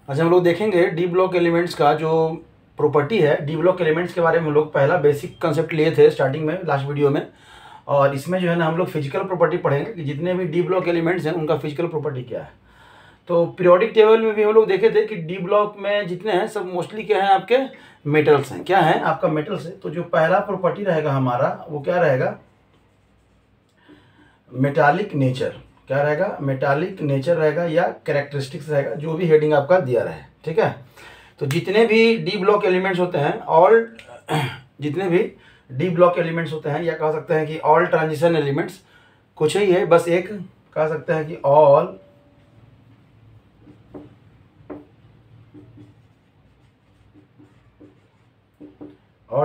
अच्छा, हम लोग देखेंगे डी ब्लॉक एलिमेंट्स का जो प्रॉपर्टी है। डी ब्लॉक एलिमेंट्स के बारे में हम लोग पहला बेसिक कंसेप्ट लिए थे स्टार्टिंग में, लास्ट वीडियो में। और इसमें जो है ना हम लोग फिजिकल प्रॉपर्टी पढ़ेंगे कि जितने भी डी ब्लॉक एलिमेंट्स हैं उनका फिजिकल प्रॉपर्टी क्या है। तो पीरियोडिक टेबल में भी हम लोग देखे थे कि डी ब्लॉक में जितने हैं सब मोस्टली क्या है, आपके मेटल्स हैं। क्या है आपका मेटल्स है। तो जो पहला प्रॉपर्टी रहेगा हमारा वो क्या रहेगा, मेटालिक नेचर। क्या रहेगा, मेटालिक नेचर रहेगा या कैरेक्टरिस्टिक्स रहेगा, जो भी हेडिंग आपका दिया रहे। ठीक है। तो जितने भी डी ब्लॉक एलिमेंट्स होते हैं, ऑल जितने भी डी ब्लॉक एलिमेंट्स होते हैं, या कह सकते हैं कि ऑल ट्रांजिशन एलिमेंट्स, कुछ ही है बस एक, कह सकते हैं कि all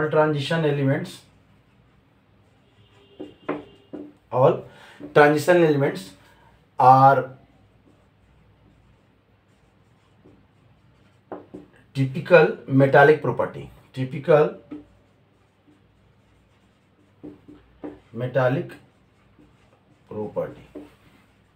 transition elements, all transition elements are typical metallic property, typical metallic property.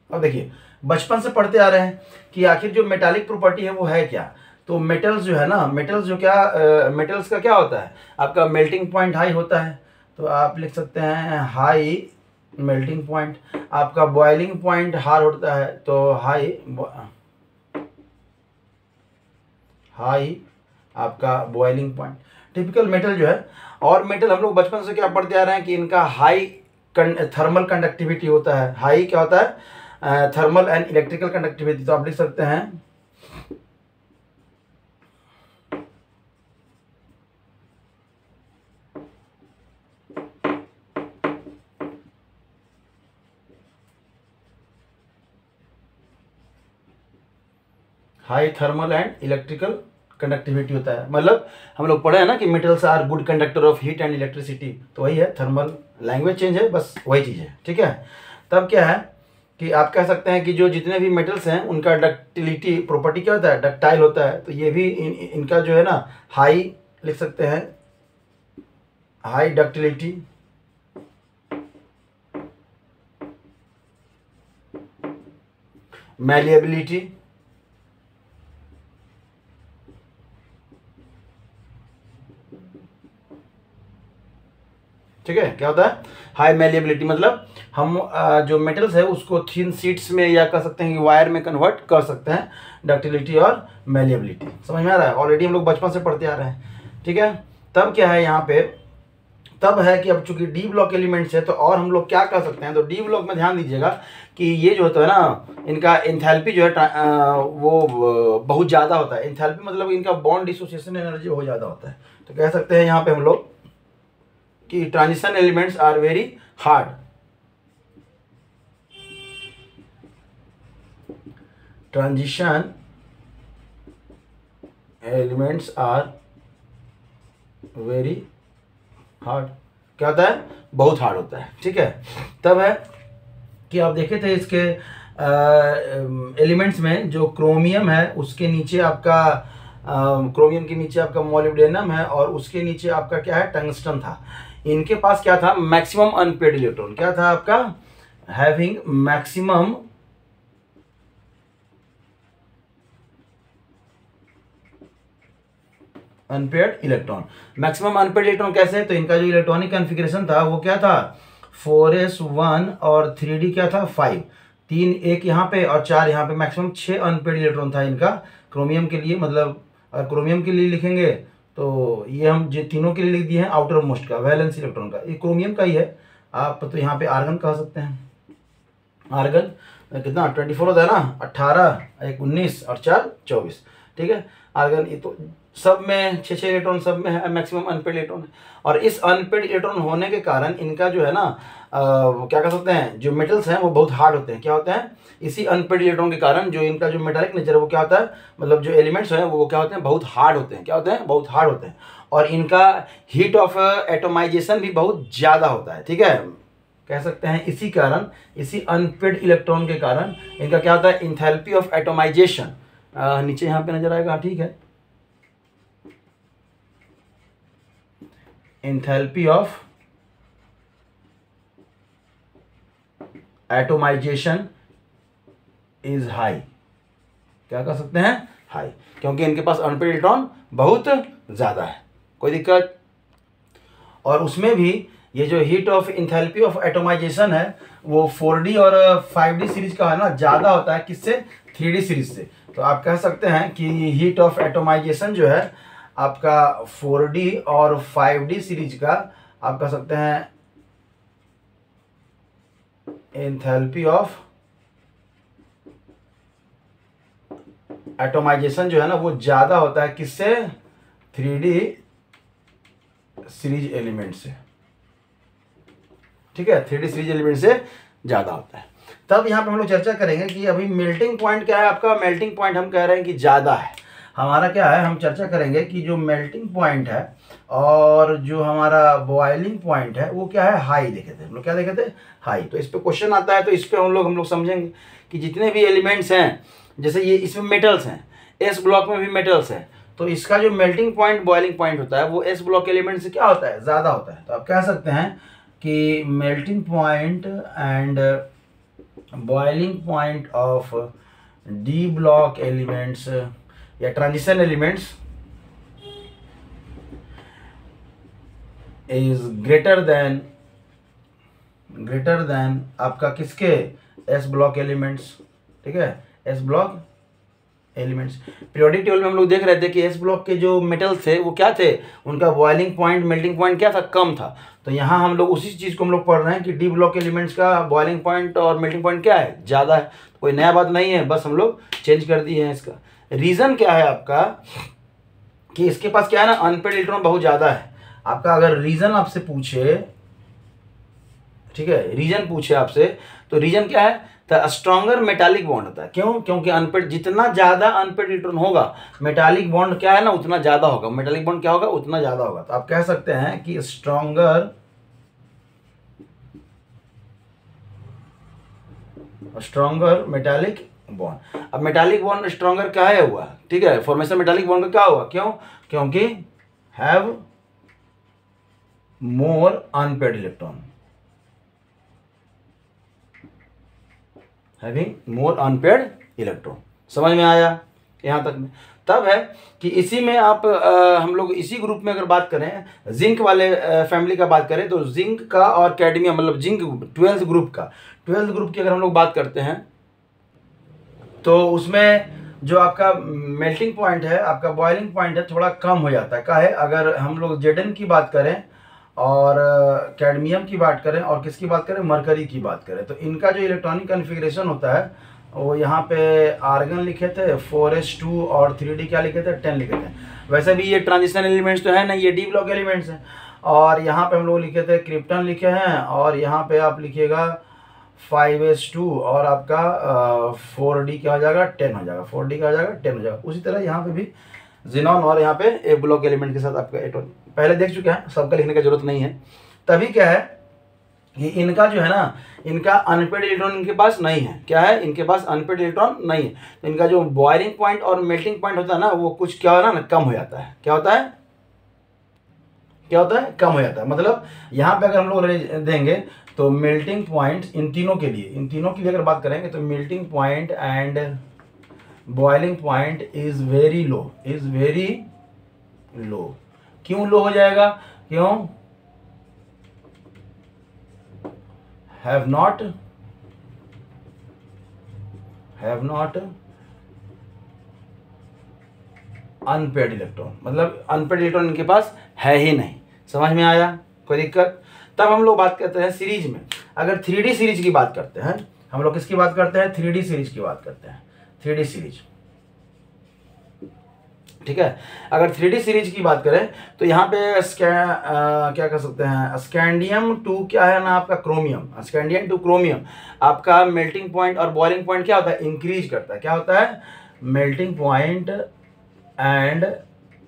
अब देखिए, बचपन से पढ़ते आ रहे हैं कि आखिर जो मेटालिक प्रॉपर्टी है वो है क्या। तो मेटल्स जो है ना, मेटल्स जो क्या, मेटल्स का क्या होता है, आपका मेल्टिंग पॉइंट हाई होता है। तो आप लिख सकते हैं हाई मेल्टिंग पॉइंट। आपका बॉइलिंग पॉइंट हाई होता है, तो हाई आपका बॉइलिंग पॉइंट, टिपिकल मेटल जो है। और मेटल हम लोग बचपन से क्या पढ़ते आ रहे हैं कि इनका हाई थर्मल कंडक्टिविटी होता है। हाई क्या होता है, थर्मल एंड इलेक्ट्रिकल कंडक्टिविटी। तो आप लिख सकते हैं high thermal and electrical conductivity होता है। मतलब हम लोग पढ़े हैं ना कि metals are good conductor of heat and electricity. तो वही है, थर्मल लैंग्वेज चेंज है, बस वही चीज़ है। ठीक है। तब क्या है कि आप कह सकते हैं कि जो जितने भी मेटल्स हैं उनका डक्टिलिटी प्रॉपर्टी क्या होता है, डक्टाइल होता है। तो ये भी इनका जो है ना हाई लिख सकते हैं, हाई डक्टिलिटी, मैलिएबिलिटी। ठीक है। क्या होता है, हाई मैलिएबिलिटी। मतलब हम जो मेटल्स है उसको थिन शीट्स में या कह सकते हैं कि वायर में कन्वर्ट कर सकते हैं, डक्टिलिटी और मैलिएबिलिटी। समझ में आ रहा है, ऑलरेडी हम लोग बचपन से पढ़ते आ रहे हैं। ठीक है। तब क्या है यहाँ पे, तब है कि अब चूंकि डी ब्लॉक एलिमेंट्स है तो और हम लोग क्या कर सकते हैं। तो डी ब्लॉक में ध्यान दीजिएगा कि ये जो होता है ना, इनका एंथैल्पी जो है वो बहुत ज़्यादा होता है। एंथैल्पी मतलब इनका बॉन्ड डिसोसिएशन एनर्जी बहुत ज़्यादा होता है। तो कह सकते हैं यहाँ पे हम लोग कि transition elements are very hard, transition elements are very hard. क्या होता है, बहुत हार्ड होता है। ठीक है। तब है कि आप देखे थे इसके एलिमेंट्स में जो क्रोमियम है उसके नीचे आपका क्रोमियम के नीचे आपका मोलिब्डेनम है और उसके नीचे आपका क्या है, टंगस्टन था। इनके पास क्या था, मैक्सिमम अनपेड इलेक्ट्रॉन। क्या था आपका, having maximum unpaired electron. Maximum unpaired electron कैसे, तो इनका जो इलेक्ट्रॉनिक कॉन्फ़िगरेशन था वो क्या था, 4s1 और 3d क्या था, 5। 3 एक यहाँ पे और 4 यहाँ पे, मैक्सिमम 6 अनपेड इलेक्ट्रॉन था इनका क्रोमियम के लिए। मतलब क्रोमियम के लिए लिखेंगे तो ये हम जो तीनों के लिए लिख दिए हैं आउटर मोस्ट का, वैलेंस इलेक्ट्रॉन का, ये क्रोमियम का ही है। आप तो यहाँ पे आर्गन कह सकते हैं। आर्गन कितना 24 होता है ना, 18 एक 19 और 4 24। ठीक है। आर्गन ये तो सब में 6 इलेक्ट्रॉन सब में है, मैक्सिमम अनपेड इलेक्ट्रॉन है। और इस अनपेड इलेक्ट्रॉन होने के कारण इनका जो है ना क्या कह सकते हैं, जो मेटल्स हैं वो बहुत हार्ड होते हैं। क्या होते हैं, इसी अनपेड इलेक्ट्रॉन के कारण जो इनका जो मेटालिक नेचर है वो क्या होता है, मतलब जो एलिमेंट्स हैं वो क्या होते हैं, बहुत हार्ड होते हैं। क्या होते हैं, बहुत हार्ड होते हैं। और इनका हीट ऑफ एटोमाइजेशन भी बहुत ज़्यादा होता है। ठीक है। कह सकते हैं इसी कारण, इसी अनपेड इलेक्ट्रॉन के कारण इनका क्या होता है, इंथैल्पी ऑफ एटोमाइजेशन। नीचे यहाँ पे नजर आएगा, ठीक है। Enthalpy of atomization is high. क्या कह सकते हैं, हाई, क्योंकि इनके पास अनपेड इलेक्ट्रॉन बहुत ज़्यादा है। कोई दिक्कत? और उसमें भी ये जो heat of enthalpy of atomization है वो 4D और 5D सीरीज का है ना, ज़्यादा होता है किससे, 3D सीरीज से। तो आप कह सकते हैं कि हीट ऑफ एटोमाइजेशन जो है आपका 4D और 5D सीरीज का, आप कह सकते हैं एंथैल्पी ऑफ एटोमाइजेशन जो है ना वो ज़्यादा होता है किससे, 3D सीरीज एलिमेंट से। ठीक है, 3D सीरीज एलिमेंट से ज़्यादा होता है। तब यहाँ पे हम लोग चर्चा करेंगे कि अभी मेल्टिंग पॉइंट क्या है आपका। मेल्टिंग पॉइंट हम कह रहे हैं कि ज़्यादा है हमारा, क्या है, हम चर्चा करेंगे कि जो मेल्टिंग पॉइंट है और जो हमारा बॉइलिंग पॉइंट है वो क्या है, हाई देखे थे हम लोग। क्या देखे थे, हाई। तो इस पर क्वेश्चन आता है, तो इस पर हम लोग समझेंगे कि जितने भी एलिमेंट्स हैं, जैसे ये इसमें मेटल्स हैं, एस ब्लॉक में भी मेटल्स हैं, तो इसका जो मेल्टिंग पॉइंट बॉइलिंग पॉइंट होता है वो एस ब्लॉक एलिमेंट से क्या होता है, ज़्यादा होता है। तो आप कह सकते हैं कि melting point and boiling point of d block elements या transition elements is greater than आपका किसके, एस ब्लॉक एलिमेंट्स। ठीक है, s block elements. Periodic table में हम लोग देख रहे थे कि एस ब्लॉक के जो मेटल्स थे वो क्या थे, उनका बॉइलिंग पॉइंट मेल्टिंग पॉइंट क्या था, कम था। तो यहाँ हम लोग उसी चीज़ को हम लोग पढ़ रहे हैं कि डी ब्लॉक एलिमेंट्स का बॉइलिंग पॉइंट और मेल्टिंग पॉइंट क्या है, ज़्यादा है। तो कोई नया बात नहीं है, बस हम लोग चेंज कर दिए हैं। इसका रीज़न क्या है आपका कि इसके पास क्या है ना, अनपेड इलेक्ट्रॉन बहुत ज़्यादा है आपका। अगर रीज़न आपसे पूछे, ठीक है, रीजन पूछे आपसे, तो रीजन क्या है, तो स्ट्रॉन्गर मेटालिक बॉन्ड होता है। क्यों, क्योंकि अनपेड, जितना ज़्यादा अनपेड इलेक्ट्रॉन होगा मेटालिक बॉन्ड क्या है ना उतना ज़्यादा होगा, मेटालिक बॉन्ड क्या होगा, उतना ज़्यादा होगा। तो आप कह सकते हैं कि स्ट्रॉन्गर मेटालिक बॉन्ड। अब मेटालिक बॉन्ड स्ट्रॉन्गर क्या है हुआ, ठीक है, फॉर्मेशन मेटालिक बॉन्ड का क्या हुआ, क्यों, क्योंकि have more unpaired electron, having more unpaired electron. समझ में आया यहाँ तक में? तब है कि इसी में आप हम लोग इसी ग्रुप में अगर बात करें, जिंक वाले फैमिली का बात करें, तो जिंक का और कैडमियम, मतलब जिंक 12th ग्रुप का, 12th ग्रुप की अगर हम लोग बात करते हैं तो उसमें जो आपका मेल्टिंग पॉइंट है, आपका बॉइलिंग पॉइंट है, थोड़ा कम हो जाता है। क्या है, अगर हम लोग जेडन की बात करें और कैडमियम की बात करें और किसकी बात करें, मरकरी की बात करें, तो इनका जो इलेक्ट्रॉनिक कन्फिग्रेशन होता है वो यहाँ पे आर्गन लिखे थे 4s2 और 3d क्या लिखे थे, 10 लिखे थे। वैसे भी ये ट्रांजिशन एलिमेंट्स तो है ना, ये डी ब्लॉक एलिमेंट्स हैं। और यहाँ पे हम लोग लिखे थे क्रिप्टन लिखे हैं, और यहाँ पे आप लिखिएगा 5s2 और आपका 4d क्या हो जाएगा, 10 हो जाएगा, 4d क्या हो जाएगा, 10 हो जाएगा। उसी तरह यहाँ पे भी जिनॉन और यहाँ पे ए ब्लॉक एलिमेंट के साथ आपका एटॉन पहले देख चुके हैं, सबका लिखने का जरूरत नहीं है। तभी क्या है कि इनका जो है ना, इनका अनपेड इलेक्ट्रॉन इनके पास नहीं है। क्या है, इनके पास अनपेड इलेक्ट्रॉन नहीं है। तो इनका जो बॉइलिंग पॉइंट और मेल्टिंग पॉइंट होता है ना, वो कुछ क्या होता है ना, कम हो जाता है। क्या होता है, क्या होता है, कम हो जाता है। मतलब यहाँ पे अगर हम लोग देंगे तो मेल्टिंग पॉइंट इन तीनों के लिए अगर बात करेंगे तो melting point and boiling point is very low. क्यों लो हो जाएगा, क्यों, हैव नॉट अनपेड इलेक्ट्रॉन, मतलब अनपेड इलेक्ट्रॉन इनके पास है ही नहीं। समझ में आया, कोई दिक्कत? तब हम लोग बात करते हैं सीरीज में। अगर 3D सीरीज की बात करते हैं हम लोग, किसकी बात करते हैं, 3D सीरीज की बात करते हैं, 3D सीरीज। ठीक है, अगर 3D सीरीज की बात करें तो यहाँ पे क्या कर सकते हैं, स्कैंडियम टू क्या है ना आपका, क्रोमियम, स्कैंडियम टू क्रोमियम आपका मेल्टिंग पॉइंट और बॉइलिंग पॉइंट क्या होता है, इंक्रीज करता है। क्या होता है, melting point and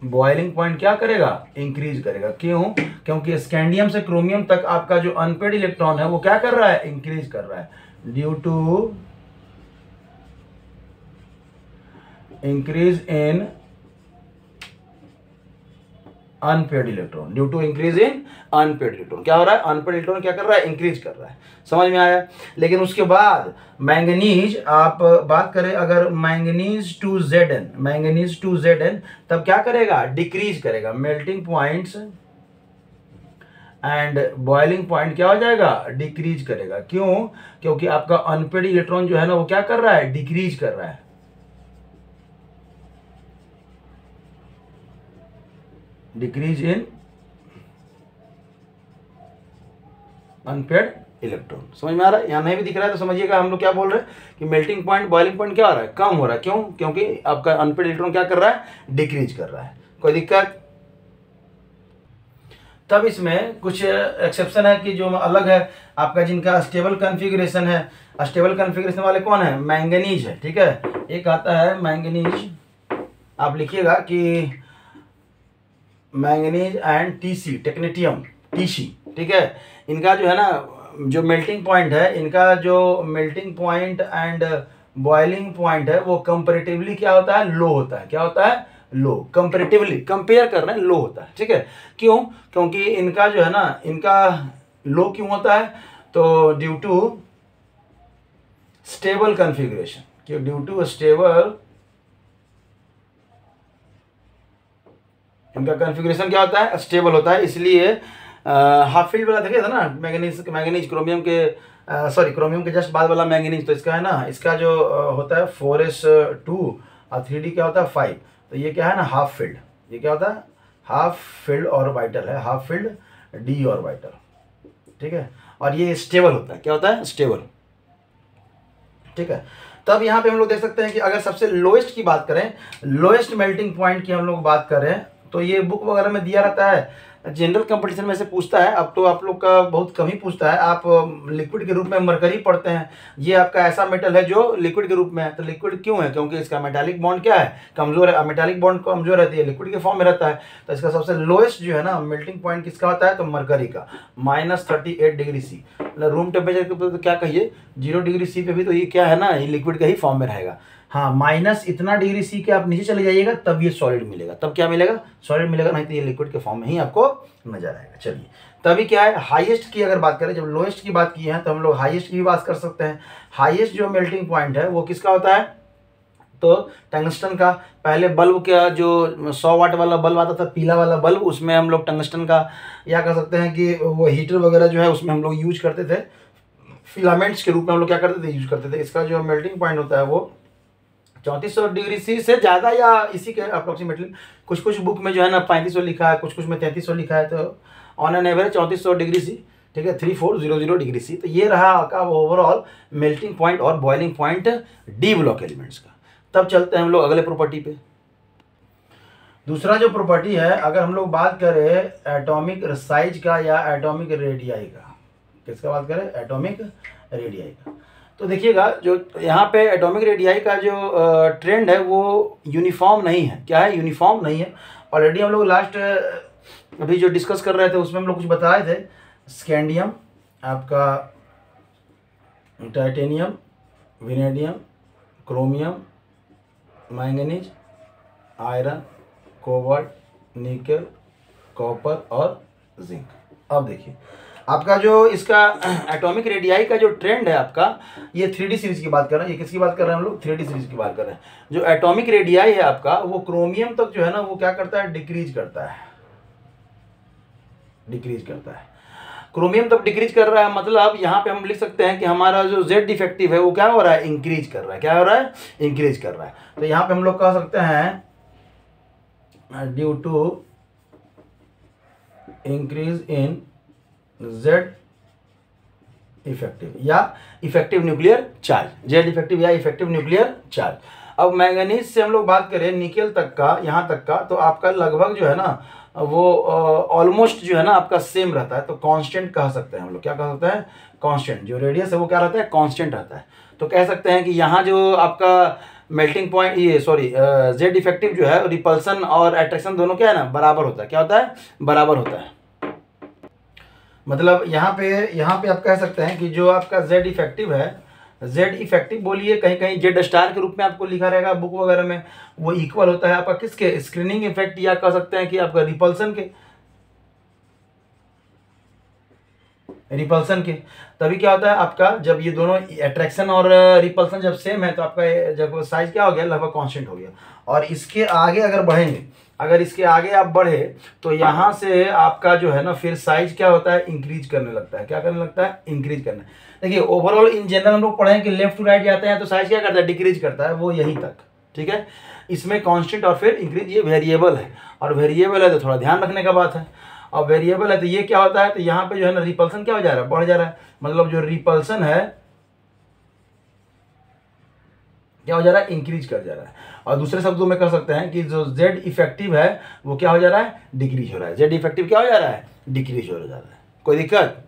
boiling point क्या करेगा, इंक्रीज करेगा। क्यों, क्योंकि स्कैंडियम से क्रोमियम तक आपका जो अनपेड इलेक्ट्रॉन है वो क्या कर रहा है, इंक्रीज कर रहा है, due to increase in unpaid electron, due to increase in unpaid electron. क्या हो रहा है, अनपेड इलेक्ट्रॉन क्या कर रहा है, इंक्रीज कर रहा है। समझ में आया। लेकिन उसके बाद मैंगनीज, आप बात करें अगर manganese to Zn, manganese to Zn, तब क्या करेगा, डिक्रीज करेगा। Melting points and boiling point क्या हो जाएगा, डिक्रीज करेगा। क्यों, क्योंकि आपका अनपेड इलेक्ट्रॉन जो है ना वो क्या कर रहा है, डिक्रीज कर रहा है, डिक्रीज इन अनपेड इलेक्ट्रॉन। समझ में आ रहा है, यहाँ नहीं भी दिख रहा है तो समझिएगा हम लोग क्या बोल रहे हैं कि मेल्टिंग पॉइंट बॉइलिंग पॉइंट क्या हो रहा है, कम हो रहा है। क्यों, क्योंकि आपका अनपेड इलेक्ट्रॉन क्या कर रहा है, डिक्रीज कर रहा है। कोई दिक्कत। तब इसमें कुछ एक्सेप्शन है कि जो अलग है आपका, जिनका स्टेबल कॉन्फ़िगरेशन है। स्टेबल कॉन्फ़िगरेशन वाले कौन है, मैंगनीज है। ठीक है, एक आता है मैंगनीज, आप लिखिएगा कि manganese and TC, technetium TC. ठीक है, इनका जो है ना जो मेल्टिंग पॉइंट है, इनका जो melting point and boiling point है वो कंपैरेटिवली क्या होता है, लो होता है। क्या होता है, लो। कंपैरेटिवली, कंपेयर कर रहे हैं, लो होता है। ठीक है, क्यों, क्योंकि इनका जो है ना, इनका लो क्यों होता है, तो ड्यू टू स्टेबल कॉन्फ़िगरेशन, कि ड्यू टू स्टेबल, इनका कॉन्फ़िगरेशन क्या होता है, स्टेबल होता है। इसलिए हाफ फील्ड वाला देखिए था ना, मैंगनीज क्रोमियम के, सॉरी क्रोमियम के जस्ट बाद वाला मैंगनीज, तो इसका है ना, इसका जो होता है 4s2 और 3d क्या होता है 5, तो ये क्या है ना, हाफ फील्ड। ये क्या होता है, हाफ फील्ड ऑर्बिटल है, हाफ फील्ड डी ऑर्बिटल। ठीक है, और ये स्टेबल होता है। क्या होता है, स्टेबल। ठीक है, तब यहाँ पे हम लोग देख सकते हैं कि अगर सबसे लोएस्ट की बात करें, लोएस्ट मेल्टिंग पॉइंट की हम लोग बात करें, तो ये बुक वगैरह में दिया रहता है, जनरल कंपटीशन में से पूछता है। अब तो आप लोग का बहुत कम ही पूछता है, आप लिक्विड के रूप में मरकरी पढ़ते हैं। ये आपका ऐसा मेटल है जो लिक्विड के रूप में है। तो लिक्विड क्यों है, क्योंकि इसका मेटालिक बॉन्ड क्या है, कमजोर है। मेटालिक बॉन्ड कमजोर रहती है, लिक्विड के फॉर्म में रहता है। तो इसका सबसे लोएस्ट जो है ना मेल्टिंग पॉइंट किसका होता है, तो मरकरी का, -38 डिग्री सी। मतलब रूम टेम्परेचर के ऊपर तो क्या कहिए, 0 डिग्री सी पे भी तो ये क्या है ना, ये लिक्विड का ही फॉर्म में रहेगा। हाँ, माइनस इतना डिग्री सी के आप नीचे चले जाइएगा तब ये सॉलिड मिलेगा, तब क्या मिलेगा, सॉलिड मिलेगा, नहीं तो ये लिक्विड के फॉर्म में ही आपको नजर आएगा। चलिए, तभी क्या है, हाईएस्ट की अगर बात करें, जब लोएस्ट की बात की है तो हम लोग हाईएस्ट की भी बात कर सकते हैं। हाईएस्ट जो मेल्टिंग पॉइंट है वो किसका होता है, तो टंगस्टन का। पहले बल्ब का जो 100 वाट वाला बल्ब आता था, पीला वाला बल्ब, उसमें हम लोग टंगस्टन का या कर सकते हैं कि वो हीटर वगैरह जो है उसमें हम लोग यूज करते थे, फिलामेंट्स के रूप में हम लोग क्या करते थे, यूज करते थे। इसका जो मेल्टिंग पॉइंट होता है वो 3400 डिग्री सी से ज़्यादा या इसी के अप्रोक्सीमेटली। कुछ कुछ बुक में जो है ना 3500 लिखा है, कुछ कुछ में 3300 लिखा है, तो on an average 3400 degree C. ठीक है, 3400 डिग्री सी। तो ये रहा आपका ओवरऑल मेल्टिंग पॉइंट और boiling point D block elements का। तब चलते हैं हम लोग अगले प्रॉपर्टी पे। दूसरा जो प्रॉपर्टी है, अगर हम लोग बात करें एटॉमिक साइज का या एटॉमिक रेडियाई का, किसका बात करें, एटॉमिक रेडियाई का, तो देखिएगा जो यहाँ पे एटॉमिक रेडियाई का जो ट्रेंड है वो यूनिफॉर्म नहीं है। क्या है, यूनिफॉर्म नहीं है। ऑलरेडी हम लोग लास्ट अभी जो डिस्कस कर रहे थे उसमें हम लोग कुछ बताए थे, स्कैंडियम, आपका titanium, vanadium, chromium, manganese, iron, cobalt, nickel, copper और जिंक। अब देखिए आपका जो इसका एटॉमिक रेडियाई का जो ट्रेंड है आपका, ये 3D सीरीज की बात कर रहे हैं। ये किसकी बात कर रहे हैं हम लोग, 3D सीरीज की बात कर रहे हैं। जो एटॉमिक रेडियाई है आपका वो क्रोमियम तक जो है ना वो क्या करता है, डिक्रीज करता है, डिक्रीज करता है। क्रोमियम तक डिक्रीज कर रहा है, मतलब यहाँ पे हम लिख सकते हैं कि हमारा जो Z डिफेक्टिव है वो क्या हो रहा है, इंक्रीज कर रहा है। क्या हो रहा है, इंक्रीज कर रहा है। तो यहाँ पे हम लोग कह सकते हैं due to increase in Z effective या effective nuclear charge, Z effective या इफेक्टिव न्यूक्लियर चार्ज। अब मैंगनीज से हम लोग बात करें निकेल तक का, यहाँ तक का, तो आपका लगभग जो है ना वो ऑलमोस्ट जो है ना आपका सेम रहता है। तो कांस्टेंट कह सकते हैं हम लोग, क्या कह सकते हैं, कांस्टेंट। जो रेडियस है वो क्या रहता है, कांस्टेंट रहता है। तो कह सकते हैं कि यहाँ जो आपका मेल्टिंग पॉइंट, ये सॉरी Z इफेक्टिव जो है, रिपल्सन और अट्रैक्शन दोनों क्या है ना बराबर होता है। क्या होता है, बराबर होता है। मतलब यहाँ पे आप कह सकते हैं कि जो आपका Z इफेक्टिव है, जेड इफेक्टिव बोलिए, कहीं कहीं जेड स्टार के रूप में आपको लिखा रहेगा बुक वगैरह में, वो इक्वल होता है आपका किसके, स्क्रीनिंग इफेक्ट, या कह सकते हैं कि आपका रिपल्सन के, रिपल्सन के। तभी क्या होता है आपका, जब ये दोनों अट्रैक्शन और रिपल्सन जब सेम है तो आपका जब साइज क्या हो गया, लगभग कांस्टेंट हो गया। और इसके आगे अगर बढ़ेंगे, अगर इसके आगे आप बढ़े तो यहाँ से आपका जो है ना फिर साइज क्या होता है, इंक्रीज करने लगता है। क्या करने लगता है, इंक्रीज करना। देखिए ओवरऑल इन जनरल हम लोग पढ़े हैं कि लेफ्ट टू राइट जाते हैं तो साइज क्या करता है, डिक्रीज करता है, वो यहीं तक। ठीक है, इसमें कांस्टेंट और फिर इंक्रीज, ये वेरिएबल है, और वेरिएबल है तो थोड़ा ध्यान रखने का बात है। अब वेरिएबल है तो ये क्या होता है, तो यहाँ पे जो है ना रिपल्सन क्या हो जा रहा है, बढ़ जा रहा है। मतलब जो रिपल्सन है क्या हो जा रहा है, इंक्रीज कर जा रहा है। और दूसरे शब्दों में कह सकते हैं कि जो जेड इफेक्टिव है वो क्या हो जा रहा है, डिक्रीज हो रहा है। जेड इफेक्टिव क्या हो जा रहा है, डिक्रीज हो जा रहा है। कोई दिक्कत,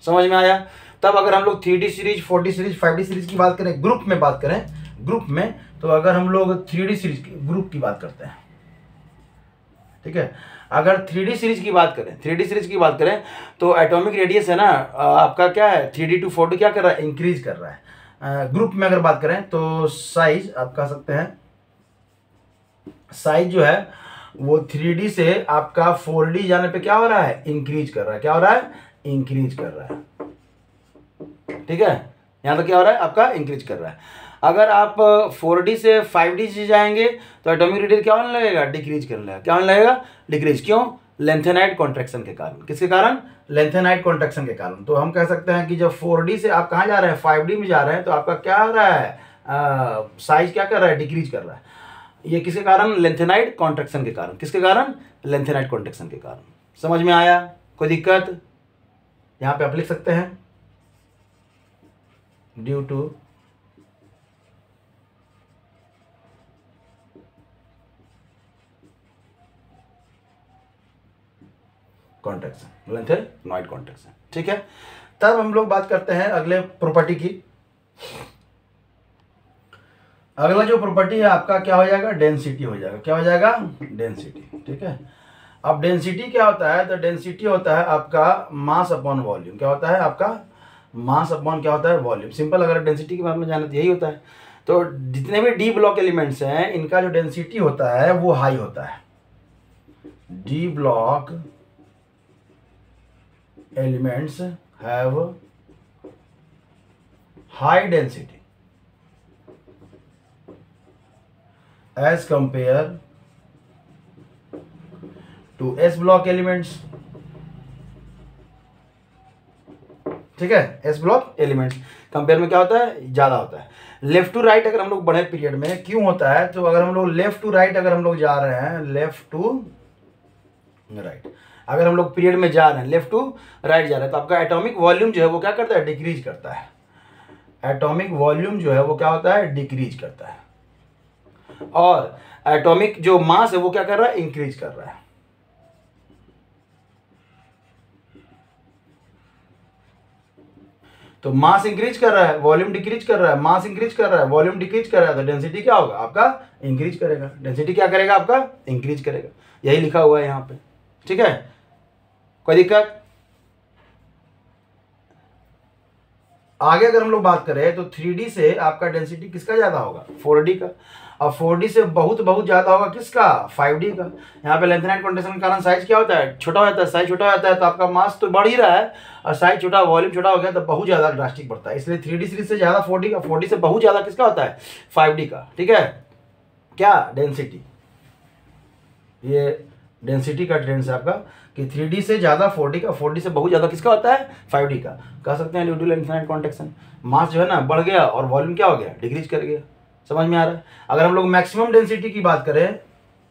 समझ में आया। तब अगर हम लोग 3D series, 4D series, 5D series की बात करें, ग्रुप में बात करें, ग्रुप में, तो अगर हम लोग 3D सीरीज ग्रुप की बात करते हैं, ठीक है, अगर 3D सीरीज की बात करें, 3D सीरीज की बात करें तो एटॉमिक रेडियस है ना आपका क्या है, 3D टू 4D क्या कर रहा है, इंक्रीज कर रहा है। ग्रुप में अगर बात करें तो साइज आप कह सकते हैं, साइज जो है वो 3D से आपका 4D जाने पे क्या हो रहा है, इंक्रीज कर रहा है। क्या हो रहा है, इंक्रीज कर रहा है। ठीक है, यहां तक क्या हो रहा है आपका, इंक्रीज कर रहा है। अगर आप 4D से 5D से जाएंगे तो एटॉमिक रेडियस क्या होने लगेगा, डिक्रीज करने लगेगा। क्या होने लगेगा, डिक्रीज। क्यों, लेंथेनाइड कॉन्ट्रैक्शन के कारण। किसके कारण, लेंथेनाइड कॉन्ट्रैक्शन के कारण। तो हम कह सकते हैं कि जब 4D से आप कहाँ जा रहे हैं, 5D में जा रहे हैं, तो आपका क्या हो रहा है, साइज क्या कर रहा है, डिक्रीज कर रहा है। ये किसके कारण, लेंथेनाइड कॉन्ट्रैक्शन के कारण। किसके कारण, लेंथेनाइड कॉन्ट्रैक्शन के कारण। समझ में आया, कोई दिक्कत। यहां पे आप लिख सकते हैं due to contraction, lanthanoid contraction. ठीक है, तब हम लोग बात करते हैं अगले प्रॉपर्टी की। अगला जो प्रॉपर्टी है आपका क्या हो जाएगा, डेंसिटी हो जाएगा। क्या हो जाएगा, डेंसिटी। ठीक है, अब डेंसिटी क्या होता है, तो डेंसिटी होता है आपका मास अपॉन वॉल्यूम। क्या होता है आपका, मास अपॉन क्या होता है, वॉल्यूम। सिंपल, अगर डेंसिटी के बारे में जाना तो यही होता है। तो जितने भी डी ब्लॉक एलिमेंट्स हैं इनका जो डेंसिटी होता है वो हाई होता है। D block elements have high density as compare to S block elements। ठीक है, S ब्लॉक एलिमेंट्स कंपेयर में क्या होता है, ज्यादा होता है। लेफ्ट टू राइट अगर हम लोग बढ़े पीरियड में, क्यों होता है, तो अगर हम लोग लेफ्ट टू राइट अगर हम लोग जा रहे हैं, लेफ्ट टू राइट अगर हम लोग पीरियड में जा रहे हैं, लेफ्ट टू राइट जा रहे हैं, तो आपका एटॉमिक वॉल्यूम जो है वो क्या करता है, डिक्रीज करता है। एटॉमिक वॉल्यूम जो है वो क्या होता है, डिक्रीज करता है। और एटॉमिक जो मास है वो क्या कर रहा है, इंक्रीज कर रहा है। तो मास इंक्रीज कर रहा है, वॉल्यूम डिक्रीज कर रहा है, मास इंक्रीज कर रहा है, वॉल्यूम डिक्रीज कर रहा है, तो डेंसिटी क्या होगा आपका, इंक्रीज करेगा। डेंसिटी क्या करेगा आपका, इंक्रीज करेगा। यही लिखा हुआ है यहां पे। ठीक है, कोई दिक्कत। आगे अगर हम लोग बात करें तो 3D से आपका डेंसिटी किसका ज्यादा होगा, 4D का। और 4D से बहुत बहुत ज्यादा होगा किसका, 5D का। यहाँ पे लेंथेनाइड कॉन्ट्रैक्शन के कारण साइज क्या होता है, छोटा हो जाता है। साइज छोटा हो जाता है तो आपका मास तो बढ़ ही रहा है, और साइज छोटा, वॉल्यूम छोटा हो गया तो बहुत ज्यादा ड्रास्टिक बढ़ता है। इसलिए 3D सीरीज से ज्यादा 4D का, 4D से बहुत ज्यादा किसका होता है, 5D का। ठीक है, क्या डेंसिटी, ये डेंसिटी का ट्रेंड है आपका कि 3D से ज्यादा 4D का, 4D से बहुत ज्यादा किसका होता है, 5D का। कह सकते हैं ड्यू टू लेंथेनाइड कॉन्ट्रैक्शन। मास जो है ना बढ़ गया और वॉल्यूम क्या हो गया, डिक्रीज कर गया। समझ में आ रहा है। अगर हम लोग मैक्सिमम डेंसिटी की बात करें,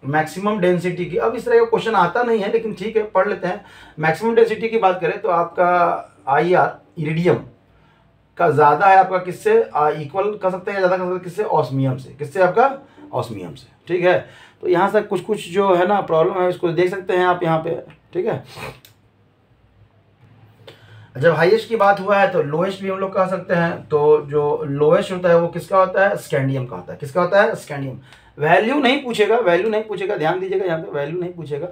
मैक्सिमम डेंसिटी की, अब इस तरह का क्वेश्चन आता नहीं है लेकिन ठीक है पढ़ लेते हैं। मैक्सिमम डेंसिटी की बात करें तो आपका IR इरिडियम का ज्यादा है आपका किससे, इक्वल कर सकते हैं, ज्यादा कर सकते हैं किससे, ऑस्मियम से। किससे आपका, ऑस्मियम से। ठीक है, तो यहाँ से कुछ कुछ जो है ना प्रॉब्लम है उसको देख सकते हैं आप यहाँ पे। ठीक है, जब हाईएस्ट की बात हुआ है तो लोएस्ट भी हम लोग कह सकते हैं। तो जो लोएस्ट होता है वो किसका होता है, स्कैंडियम का होता है। किसका होता है, स्कैंडियम। वैल्यू नहीं पूछेगा, वैल्यू नहीं पूछेगा, ध्यान दीजिएगा यहाँ पे वैल्यू नहीं पूछेगा,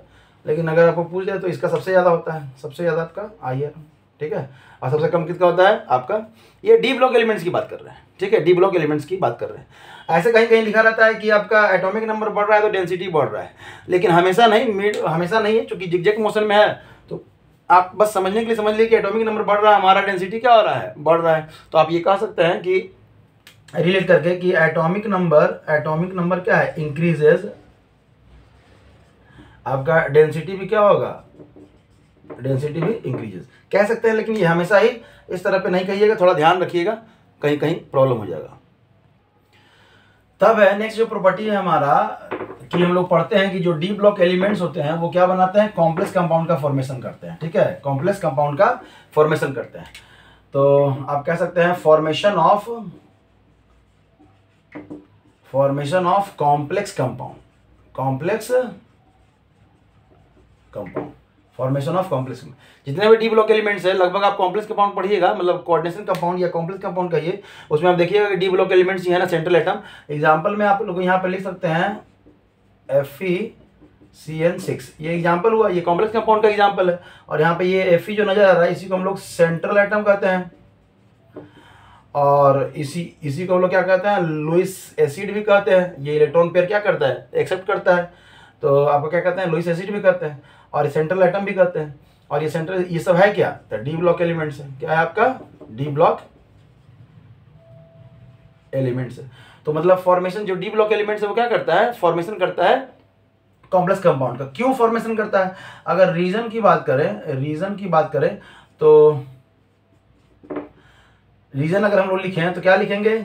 लेकिन अगर आपको पूछ दे तो इसका सबसे ज्यादा होता है, सबसे ज्यादा आपका IR। ठीक है। और सबसे कम किसका होता है आपका, ये डी ब्लॉक एलिमेंट्स की बात कर रहे हैं, ठीक है, डी ब्लॉक एलिमेंट्स की बात कर रहे हैं। ऐसे कहीं कहीं लिखा रहता है कि आपका एटॉमिक नंबर बढ़ रहा है तो डेंसिटी बढ़ रहा है, लेकिन हमेशा नहीं, हमेशा नहीं है, क्योंकि जिगजैग मोशन में है। तो आप बस समझने के लिए समझ लीजिए कि एटॉमिक नंबर बढ़ रहा है, हमारा डेंसिटी क्या हो रहा है, बढ़ रहा है। तो आप ये कह सकते हैं कि रिलेट करके कि एटॉमिक नंबर क्या है, इंक्रीजेज, आपका डेंसिटी भी क्या होगा, डेंसिटी भी इंक्रीजेज कह सकते हैं। लेकिन ये हमेशा ही इस तरह पे नहीं कहिएगा, थोड़ा ध्यान रखिएगा, कहीं कहीं प्रॉब्लम हो जाएगा। तब है नेक्स्ट जो प्रॉपर्टी है हमारा कि हम लोग पढ़ते हैं कि जो डी ब्लॉक एलिमेंट्स होते हैं वो क्या बनाते हैं, कॉम्प्लेक्स कंपाउंड का फॉर्मेशन करते हैं, ठीक है, कॉम्प्लेक्स कंपाउंड का फॉर्मेशन करते हैं। तो आप कह सकते हैं formation of complex compound, formation of complex, जितने भी डी ब्लॉक एलिमेंट्स है लगभग आप कॉम्प्लेक्स कंपाउंड पढ़िएगा, मतलब कोऑर्डिनेशन कंपाउंड या कॉम्प्लेक्स कंपाउंड कहिए, उसमें आप देखिएगा कि डी ब्लॉक एलिमेंट्स ही है ना, सेंट्रल एटम। एग्जांपल में आप लोग यहाँ पे लिख सकते हैं FeCN6, ये एग्जांपल हुआ, ये कॉम्प्लेक्स कंपाउंड का एग्जांपल है। और यहाँ पे ये Fe जो नजर आ रहा है इसी को हम लोग सेंट्रल एटम कहते हैं, और इसी को हम लोग क्या कहते हैं, लुईस एसिड भी कहते हैं। ये इलेक्ट्रॉन पेयर क्या करता है, एक्सेप्ट करता है, तो आपको क्या कहते हैं, लुईस एसिड भी कहते हैं, और सेंट्रल एटम भी कहते हैं। और ये सेंट्रल, ये सब है क्या, तो डी ब्लॉक एलिमेंट्स है। क्या है आपका, डी ब्लॉक एलिमेंट्स है। तो मतलब फॉर्मेशन जो डी ब्लॉक एलिमेंट्स है वो क्या करता है, फॉर्मेशन करता है कॉम्प्लेक्स कंपाउंड का। क्यों फॉर्मेशन करता है, अगर रीजन की बात करें तो रीजन अगर हम लोग लिखें तो क्या लिखेंगे,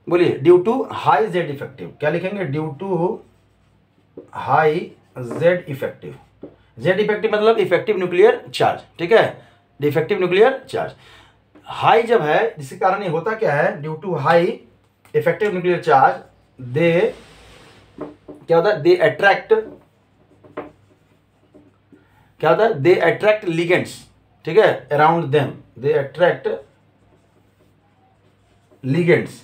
बोलिए, due to high Z effective. क्या लिखेंगे, due to high Z effective. Z effective मतलब इफेक्टिव न्यूक्लियर चार्ज, ठीक है, डिफेक्टिव न्यूक्लियर चार्ज हाई जब है, जिसके कारण ये होता क्या है, due to high effective nuclear charge दे क्या होता है, दे अट्रैक्ट, क्या होता है, दे अट्रैक्ट लिगेंड्स, ठीक है, around them, they attract ligands.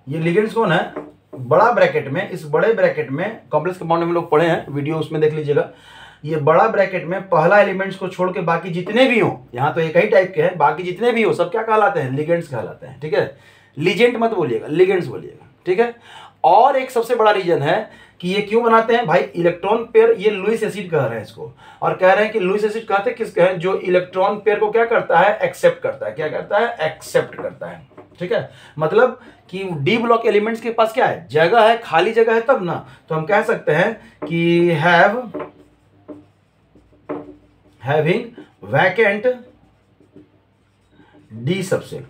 ये लिगेंड्स कौन है, बड़ा ब्रैकेट में, इस बड़े ब्रैकेट में कॉम्प्लेक्स कंपाउंड में लोग पढ़े हैं, वीडियो उसमें देख लीजिएगा। ये बड़ा ब्रैकेट में पहला एलिमेंट्स को छोड़ के बाकी जितने भी हो, यहाँ तो एक ही टाइप के हैं, बाकी जितने भी हो सब क्या कहलाते हैं, लिगेंड्स कहलाते हैं, ठीक है। लीजेंट मत बोलिएगा, लिगेंड्स बोलिएगा, ठीक है। और एक सबसे बड़ा रीजन है कि ये क्यों बनाते हैं भाई, इलेक्ट्रॉन पेयर, ये लुईस एसिड कह रहे हैं इसको, और कह रहे हैं कि लुईस एसिड कहते हैं किसका है, जो इलेक्ट्रॉन पेयर को क्या करता है, एक्सेप्ट करता है। क्या करता है, एक्सेप्ट करता है, ठीक है। मतलब कि डी ब्लॉक एलिमेंट्स के पास क्या है, जगह है, खाली जगह है तब ना, तो हम कह सकते हैं कि हैविंग वैकेंट डी सबसेल,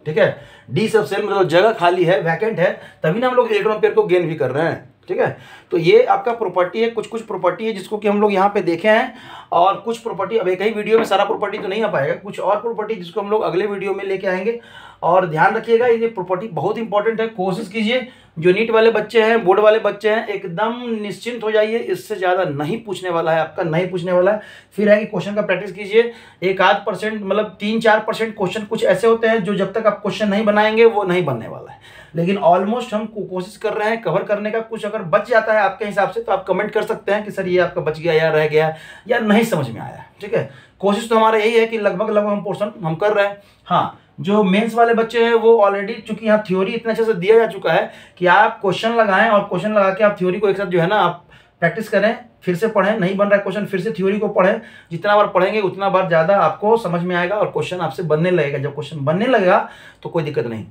ठीक है। डी सबसेल मतलब जगह खाली है, वैकेंट है, तभी ना हम लोग इलेक्ट्रॉन पेयर को गेन भी कर रहे हैं, ठीक है। तो ये आपका प्रॉपर्टी है, कुछ प्रॉपर्टी है जिसको कि हम लोग यहाँ पे देखे हैं, और कुछ प्रॉपर्टी, अब एक ही वीडियो में सारा प्रॉपर्टी तो नहीं आ पाएगा, कुछ और प्रॉपर्टी जिसको हम लोग अगले वीडियो में लेके आएंगे। और ध्यान रखिएगा ये प्रॉपर्टी बहुत इंपॉर्टेंट है, कोशिश कीजिए, जो नीट वाले बच्चे हैं, बोर्ड वाले बच्चे हैं, एकदम निश्चिंत हो जाइए, इससे ज़्यादा नहीं पूछने वाला है आपका, नहीं पूछने वाला है। फिर है कि क्वेश्चन का प्रैक्टिस कीजिए, 1-8% मतलब 3-4% क्वेश्चन कुछ ऐसे होते हैं जो जब तक आप क्वेश्चन नहीं बनाएंगे वो नहीं बनने वाला है, लेकिन ऑलमोस्ट हम कोशिश कर रहे हैं कवर करने का। कुछ अगर बच जाता है आपके हिसाब से तो आप कमेंट कर सकते हैं कि सर ये आपका बच गया या रह गया या नहीं समझ में आया, ठीक है। कोशिश तो हमारा यही है कि लगभग हम पोर्शन हम कर रहे हैं। हाँ, जो मेंस वाले बच्चे हैं वो ऑलरेडी, चूंकि यहाँ थ्योरी इतना अच्छे से दिया जा चुका है कि आप क्वेश्चन लगाएं और क्वेश्चन लगा के आप थ्योरी को एक साथ जो है ना आप प्रैक्टिस करें, फिर से पढ़ें, नहीं बन रहा है क्वेश्चन फिर से थ्योरी को पढ़ें। जितना बार पढ़ेंगे उतना बार ज़्यादा आपको समझ में आएगा और क्वेश्चन आपसे बनने लगेगा। जब क्वेश्चन बनने लगेगा तो कोई दिक्कत नहीं,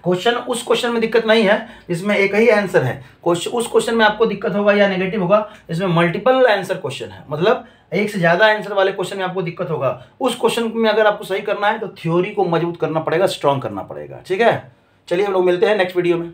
उस क्वेश्चन में दिक्कत नहीं है जिसमें एक ही आंसर है। उस क्वेश्चन में आपको दिक्कत होगा या नेगेटिव होगा इसमें मल्टीपल आंसर क्वेश्चन है, मतलब एक से ज्यादा आंसर वाले क्वेश्चन में आपको दिक्कत होगा। उस क्वेश्चन में अगर आपको सही करना है तो थ्योरी को मजबूत करना पड़ेगा, स्ट्रांग करना पड़ेगा, ठीक है। चलिए हम लोग मिलते हैं नेक्स्ट वीडियो में।